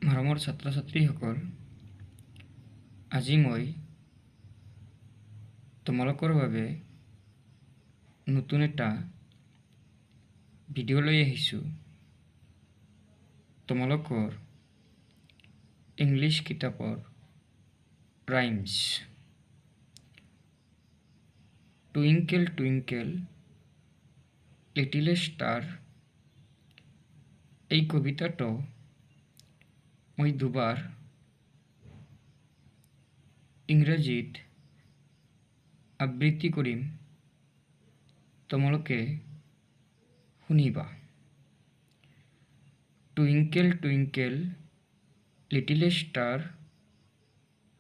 মৰমৰ ছাত্ৰ ছাত্ৰীসকল, আজি মই তোমালোকৰ বাবে নতুন এটা ভিডিঅ' লৈ আহিছোঁ। তোমালোকৰ ইংলিছ কিতাপৰ rhymes twinkle twinkle little star এই কবিতাটো মই দুবাৰ ইংৰাজীত আবৃত্তি কৰিম, তোমালোকে শুনিবা। Twinkle twinkle little star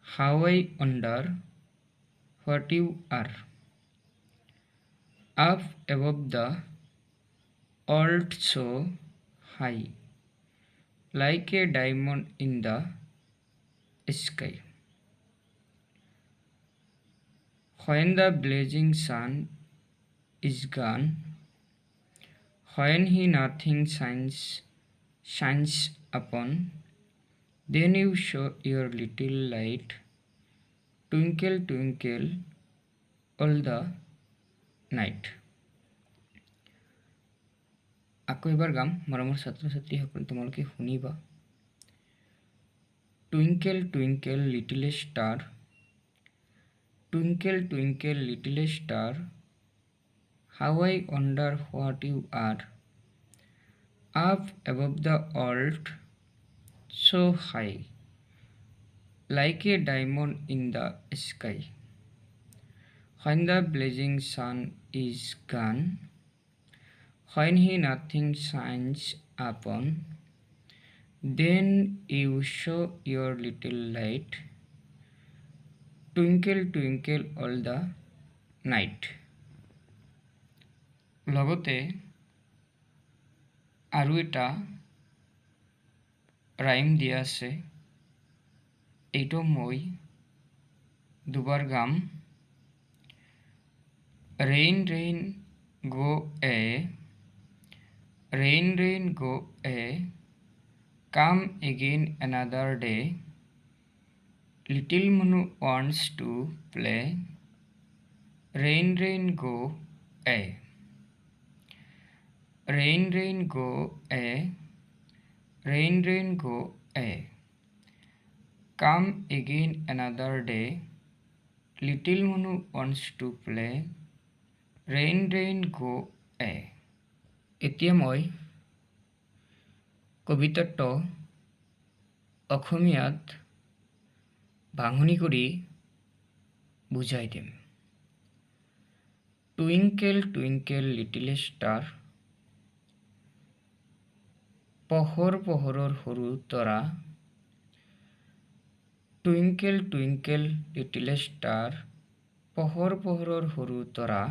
how I wonder what you are, up above the world so high, like a diamond in the sky. When the blazing sun is gone, when he nothing shines upon, then you show your little light, twinkle twinkle all the night. আকৌ এবাৰ গাম, মৰমৰ ছাত্ৰ ছাত্ৰীসকল তোমালোকে শুনিবা। Twinkle twinkle little star, twinkle twinkle little star, how I wonder what you are, up above the world so high, like a diamond in the sky. When the blazing sun is gone, when he nothing shines upon, then you show your little light, twinkle twinkle all the night. লগতে আৰু এটা rhyme দিয়া আছে, এইটো মই দুবাৰ গাম। Rain rain go away, rain rain go away, come again another day, little Manu wants to play, rain rain go away, rain rain go away, rain rain go away, come again another day, little Manu wants to play, rain rain go away. এতিয়া মই কবিতাটো অসমীয়াত ভাঙনি কৰি বুজাই দিম। Twinkle twinkle little star, পোহৰ পোহৰৰ সৰু তৰা, টুইংকেল টুইংকেল লিটিল ষ্টাৰ, পোহৰ পোহৰৰ সৰু তৰা,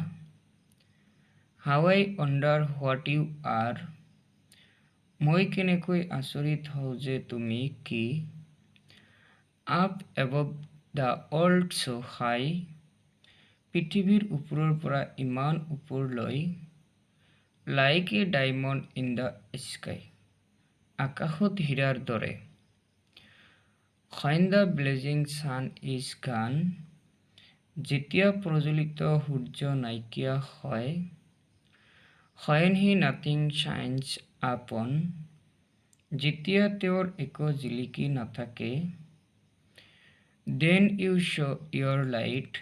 হাউ আই wonder what you are, মই কেনেকৈ আচৰিত হওঁ যে তুমি কি, up above the world so high, পৃথিৱীৰ ওপৰৰ পৰা ইমান ওপৰলৈ, like a diamond in the sky, আকাশত হীৰাৰ দৰে, when the blazing sun is gone, যেতিয়া প্ৰজ্বলিত সূৰ্য নাইকিয়া হয়, when he nothing shines upon, যেতিয়া তেওঁৰ একো জিলিকি নাথাকে, then you show your light,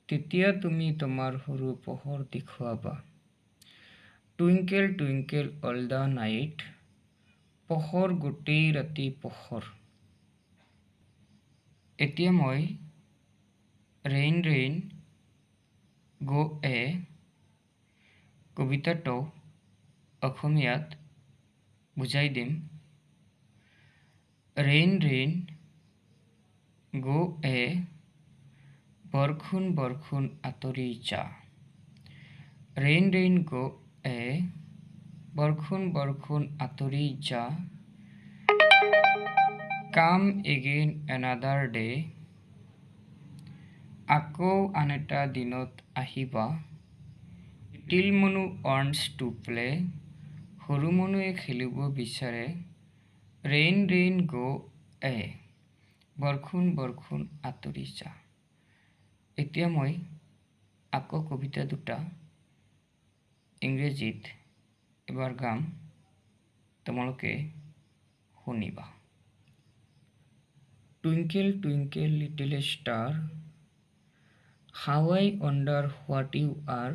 তেতিয়া তুমি তোমাৰ সৰু পোহৰ দেখুৱাবা, twinkle twinkle all the night, পোহৰ গোটেই ৰাতি পোহৰ। এতিয়া মই rain rain go away কবিতাটো অসমীয়াত বুজাই দিম। rain rain go away, বৰষুণ বৰষুণ আঁতৰি যা, rain rain go away, বৰষুণ বৰষুণ আঁতৰি যা, come again another day, আকৌ আন এটা দিনত আহিবা, little Manu wants to play, সৰু মনুৱে খেলিব বিচাৰে, rain rain go এ বৰষুণ বৰষুণ আঁতৰি যা। এতিয়া মই আকৌ কবিতা দুটা ইংৰাজীত এবাৰ গাম, তোমালোকে শুনিবা। Twinkle twinkle little star, how I wonder what you are,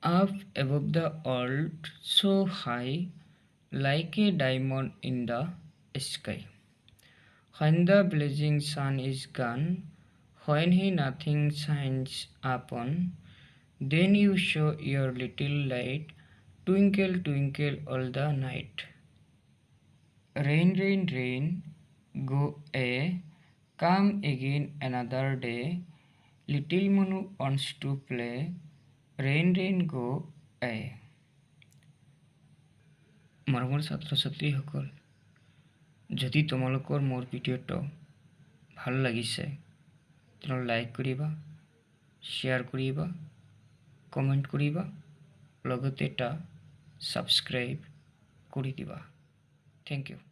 up above the world so high, like a diamond in the sky. When the blazing sun is gone, when he nothing shines upon, then you show your little light, twinkle twinkle all the night. Rain rain rain go away, come again another day, little Manu wants to play, rain rain go away. মৰমৰ ছাত্ৰ ছাত্ৰীসকল, যদি তোমালোকৰ মোৰ ভিডিঅ'টো ভাল লাগিছে তেনেহ'লে লাইক কৰিবা, শ্বেয়াৰ কৰিবা, কমেণ্ট কৰিবা, লগতে এটা ছাবস্ক্ৰাইব কৰি দিবা। Thank U.